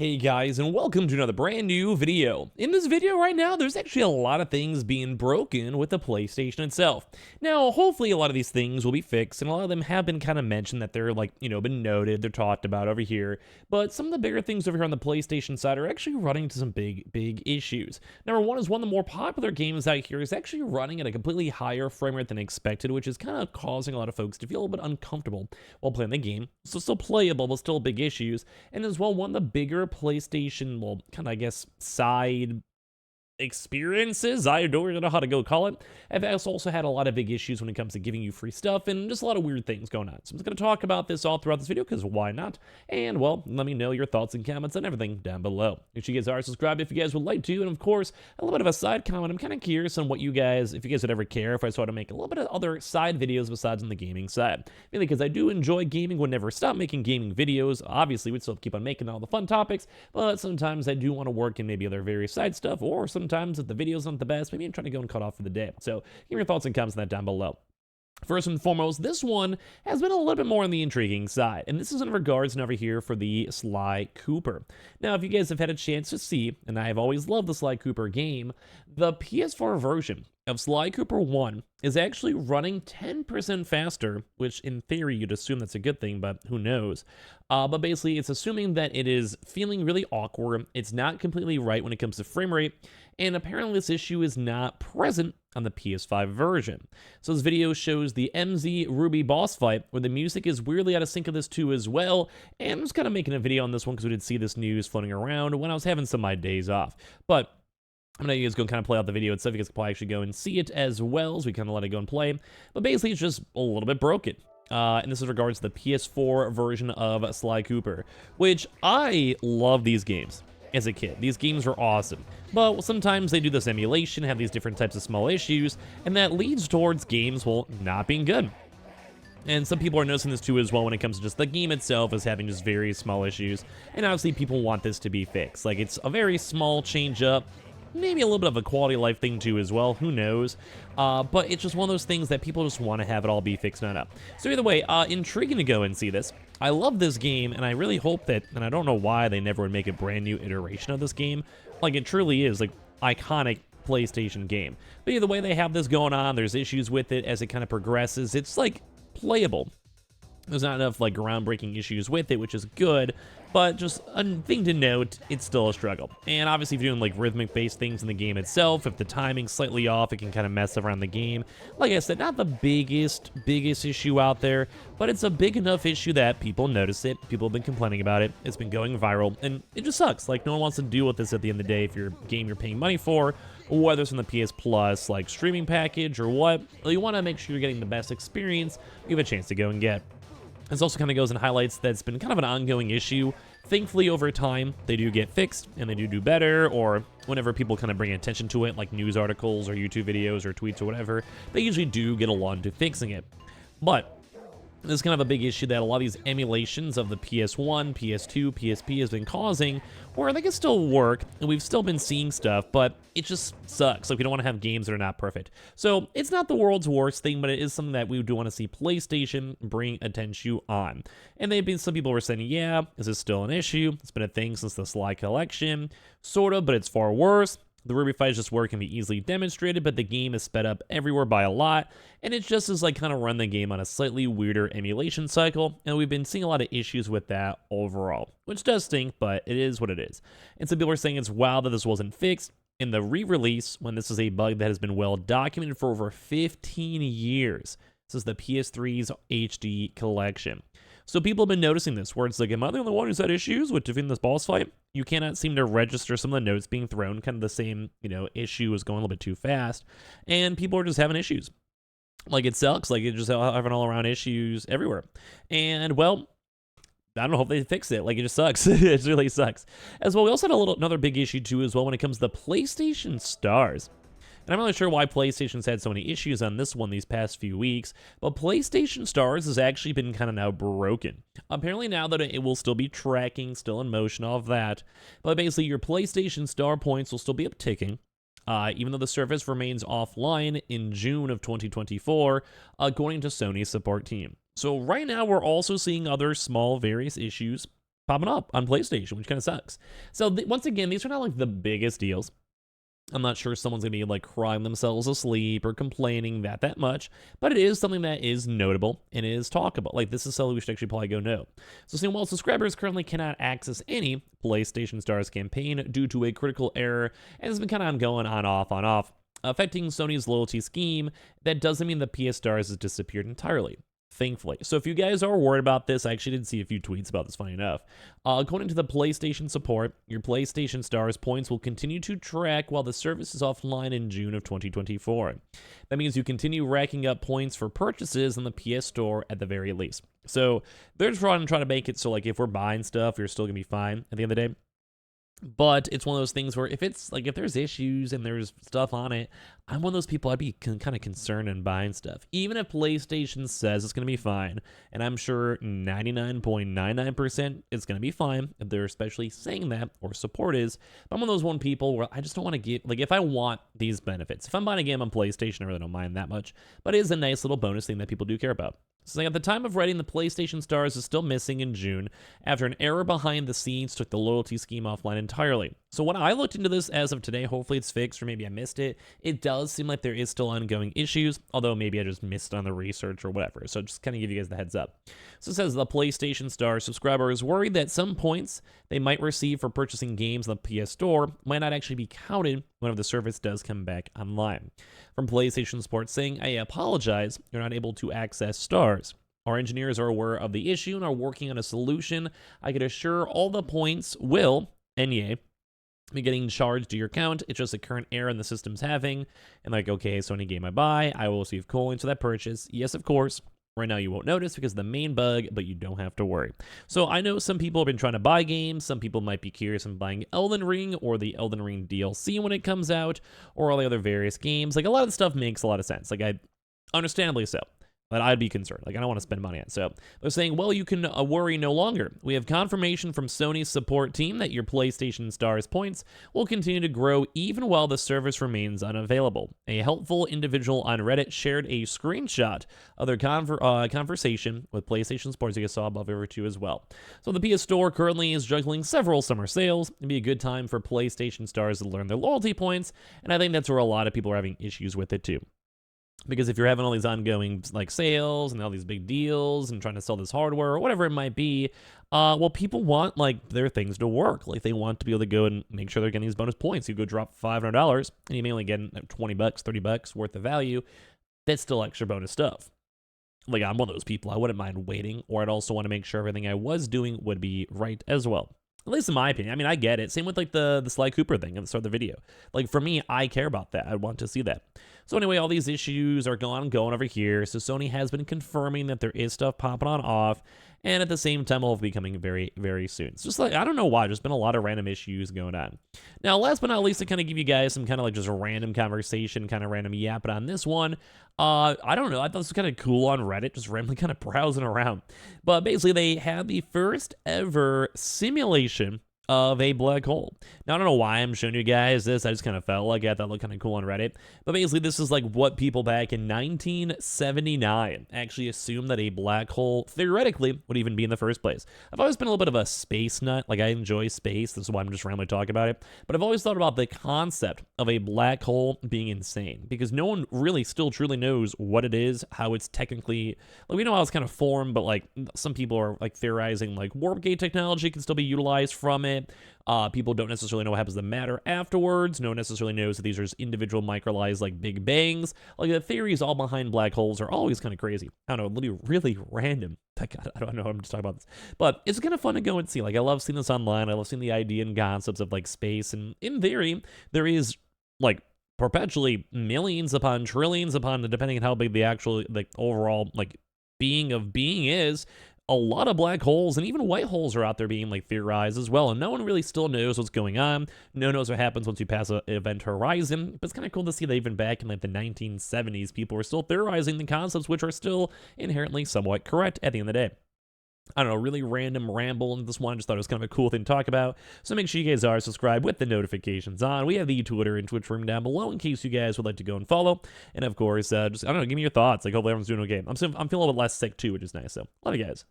Hey guys, and welcome to another brand new video. In this video right now, there's actually a lot of things being broken with the PlayStation itself. Now, hopefully a lot of these things will be fixed, and a lot of them have been kind of mentioned that they're been noted, they're talked about over here. But some of the bigger things over here on the PlayStation side are actually running into some big issues. Number one is one of the more popular games out here is actually running at a completely higher frame rate than expected, which is kind of causing a lot of folks to feel a little bit uncomfortable while playing the game. So still playable, but still big issues. And as well, one of the bigger PlayStation, well, kind of, I guess, side experiences, I don't know how to go call it, have also had a lot of big issues when it comes to giving you free stuff and just a lot of weird things going on. So I'm just going to talk about this all throughout this video because why not? And well, let me know your thoughts and comments and everything down below. If you guys are subscribed, if you guys would like to, and of course, a little bit of a side comment, I'm kind of curious on what you guys, if you guys would ever care if I sort of make a little bit of other side videos besides on the gaming side. Mainly because I do enjoy gaming, would never stop making gaming videos. Obviously, we'd still keep on making all the fun topics, but sometimes I do want to work in maybe other various side stuff, or sometimes if the video's not the best, maybe I'm trying to go and cut off for the day. So give me your thoughts and comments on that down below. First and foremost, this one has been a little bit more on the intriguing side, and this is in regards over here for the Sly Cooper. Now, if you guys have had a chance to see, and I have always loved the Sly Cooper game, the PS4 version of Sly Cooper 1 is actually running 10% faster, which in theory you'd assume that's a good thing, but who knows. But basically, it's assuming that it is feeling really awkward, it's not completely right when it comes to frame rate, and apparently this issue is not present on the PS5 version. So this video shows the MZ Ruby boss fight, where the music is weirdly out of sync of this too as well, and I'm just kind of making a video on this one because we did see this news floating around when I was having some of my days off. But I'm gonna go kind of play out the video itself. You guys can probably actually go and see it as well, as we kind of let it go and play. But basically, it's just a little bit broken. And this is regards to the PS4 version of Sly Cooper, which I love these games as a kid. These games were awesome. But sometimes they do this emulation, have these different types of small issues, and that leads towards games, well, not being good. And some people are noticing this too as well when it comes to just the game itself is having just very small issues. And obviously people want this to be fixed. Like, it's a very small change up. Maybe a little bit of a quality of life thing too as well, who knows. But it's just one of those things that people just want to have it all be fixed and up. So either way, intriguing to go and see this. I love this game, and I really hope that, and I don't know why they never would make a brand new iteration of this game. Like, it truly is, like, iconic PlayStation game. But either way, they have this going on, there's issues with it as it kind of progresses. It's, like, playable. There's not enough, like, groundbreaking issues with it, which is good, but just a thing to note, it's still a struggle. And obviously, if you're doing, like, rhythmic-based things in the game itself, if the timing's slightly off, it can kind of mess around the game. Like I said, not the biggest issue out there, but it's a big enough issue that people notice it, people have been complaining about it, it's been going viral, and it just sucks. Like, no one wants to deal with this at the end of the day if you're a game you're paying money for, whether it's from the PS Plus, like, streaming package or what. Well, you want to make sure you're getting the best experience you have a chance to go and get. This also kind of goes and highlights that it's been kind of an ongoing issue. Thankfully, over time, they do get fixed, and they do better, or whenever people kind of bring attention to it, like news articles or YouTube videos or tweets or whatever, they usually do get along to fixing it. But this is kind of a big issue that a lot of these emulations of the PS1, PS2, PSP has been causing, where they can still work, and we've still been seeing stuff, but it just sucks. Like, we don't want to have games that are not perfect. So it's not the world's worst thing, but it is something that we do want to see PlayStation bring attention on. And some people were saying, yeah, is this still an issue? It's been a thing since the Sly collection, sort of, but it's far worse. The Ruby fight is just where it can be easily demonstrated, but the game is sped up everywhere by a lot, and it just is like kind of run the game on a slightly weirder emulation cycle, and we've been seeing a lot of issues with that overall, which does stink, but it is what it is. And some people are saying it's wild that this wasn't fixed in the re-release when this is a bug that has been well documented for over 15 years. This is the PS3's HD collection. So people have been noticing this, where it's like, am I the only one who's had issues with defeating this boss fight? You cannot seem to register some of the notes being thrown, kind of the same, issue is going a little bit too fast, and people are just having issues. Like, it sucks, like, it's just having all-around issues everywhere. And, well, I don't know if they fix it. Like, it just sucks. It really sucks. As well, we also had another big issue, too, as well, when it comes to the PlayStation Stars. And I'm not really sure why PlayStation's had so many issues on this one these past few weeks, but PlayStation Stars has actually been kind of now broken. Apparently now that it will still be tracking, still in motion, all of that, but basically your PlayStation Star points will still be upticking, even though the service remains offline in June of 2024, according to Sony's support team. So right now we're also seeing other small various issues popping up on PlayStation, which kind of sucks. So once again, these are not like the biggest deals. I'm not sure someone's gonna be like crying themselves asleep or complaining that much, but it is something that is notable and is talkable. Like, this is something we should actually probably go know. So saying, while subscribers currently cannot access any PlayStation Stars campaign due to a critical error, and it's been kind of ongoing on off, affecting Sony's loyalty scheme, that doesn't mean the PS Stars has disappeared entirely. Thankfully. So if you guys are worried about this, I actually did see a few tweets about this, funny enough. According to the PlayStation support, your PlayStation Stars points will continue to track while the service is offline in June of 2024. That means you continue racking up points for purchases in the PS Store at the very least. So they're trying to make it so, like, if we're buying stuff, you're still going to be fine at the end of the day. But it's one of those things where if there's issues and there's stuff on it, I'm one of those people, I'd be kind of concerned in buying stuff. Even if PlayStation says it's going to be fine, and I'm sure 99.99% it's going to be fine, if they're especially saying that, or support is, but I'm one of those people where I just don't want to get, like, if I want these benefits, if I'm buying a game on PlayStation, I really don't mind that much, but it is a nice little bonus thing that people do care about. So at the time of writing, the PlayStation Stars is still missing in June after an error behind the scenes took the loyalty scheme offline entirely. So when I looked into this as of today, hopefully it's fixed, or maybe I missed it. It does seem like there is still ongoing issues, although maybe I just missed on the research or whatever. So just kind of give you guys the heads up. So it says the PlayStation Star subscriber is worried that some points they might receive for purchasing games on the PS Store might not actually be counted whenever the service does come back online. From PlayStation Support saying, I apologize, you're not able to access Stars. Our engineers are aware of the issue and are working on a solution. I can assure all the points will, and yay, be getting charged to your account. It's just a current error in the system's having. And like, okay, so any game I buy, I will receive coins for that purchase. Yes, of course. Right now you won't notice because of the main bug, but you don't have to worry. So I know some people have been trying to buy games. Some people might be curious in buying Elden Ring or the Elden Ring DLC when it comes out, or all the other various games. Like, a lot of the stuff makes a lot of sense. Like, understandably so. But I'd be concerned. Like, I don't want to spend money on it. So they're saying, well, you can worry no longer. We have confirmation from Sony's support team that your PlayStation Stars points will continue to grow even while the service remains unavailable. A helpful individual on Reddit shared a screenshot of their conversation with PlayStation Sports, you guys saw above over too as well. So the PS Store currently is juggling several summer sales. It'd be a good time for PlayStation Stars to learn their loyalty points, and I think that's where a lot of people are having issues with it too. Because if you're having all these ongoing, like, sales and all these big deals and trying to sell this hardware or whatever it might be, well, people want, like, their things to work. Like, they want to be able to go and make sure they're getting these bonus points. You go drop $500 and you may only get $20, $30 worth of value. That's still extra bonus stuff. Like, I'm one of those people. I wouldn't mind waiting, or I'd also want to make sure everything I was doing would be right as well. At least in my opinion. I mean, I get it. Same with, like, the Sly Cooper thing at the start of the video. Like, for me, I care about that. I want to see that. So anyway, all these issues are going over here. So Sony has been confirming that there is stuff popping on off, and at the same time, will be coming very, very soon. It's just like, I don't know why, there's been a lot of random issues going on. Now, last but not least, to kind of give you guys some kind of like just a random conversation, kind of random yapping on this one. I don't know, I thought this was kind of cool on Reddit, just randomly kind of browsing around. But basically, they had the first ever simulation of a black hole. Now, I don't know why I'm showing you guys this. I just kind of felt like it. That looked kind of cool on Reddit. But basically, this is like what people back in 1979 actually assumed that a black hole theoretically would even be in the first place. I've always been a little bit of a space nut. Like, I enjoy space. This is why I'm just randomly talking about it. But I've always thought about the concept of a black hole being insane, because no one really still truly knows what it is, how it's technically, like, we know how it's kind of formed, but like some people are like theorizing like warp gate technology can still be utilized from it. People don't necessarily know what happens to matter afterwards. No one necessarily knows that these are just individual microlized like big bangs. Like, the theories all behind black holes are always kind of crazy. I don't know, literally really random. God, I don't know, I'm just talking about this. But it's kind of fun to go and see. Like, I love seeing this online. I love seeing the idea and concepts of like space. And in theory, there is like perpetually millions upon trillions upon, depending on how big the actual like overall like being is. A lot of black holes and even white holes are out there being like theorized as well, and no one really still knows what's going on. No one knows what happens once you pass an event horizon, but it's kind of cool to see that even back in like the 1970s, people were still theorizing the concepts, which are still inherently somewhat correct at the end of the day. I don't know, really random ramble in this one. Just thought it was kind of a cool thing to talk about. So make sure you guys are subscribed with the notifications on. We have the Twitter and Twitch room down below in case you guys would like to go and follow. And of course, just, I don't know, give me your thoughts. Like, hopefully everyone's doing okay. I'm feeling a little bit less sick too, which is nice. So, love you guys.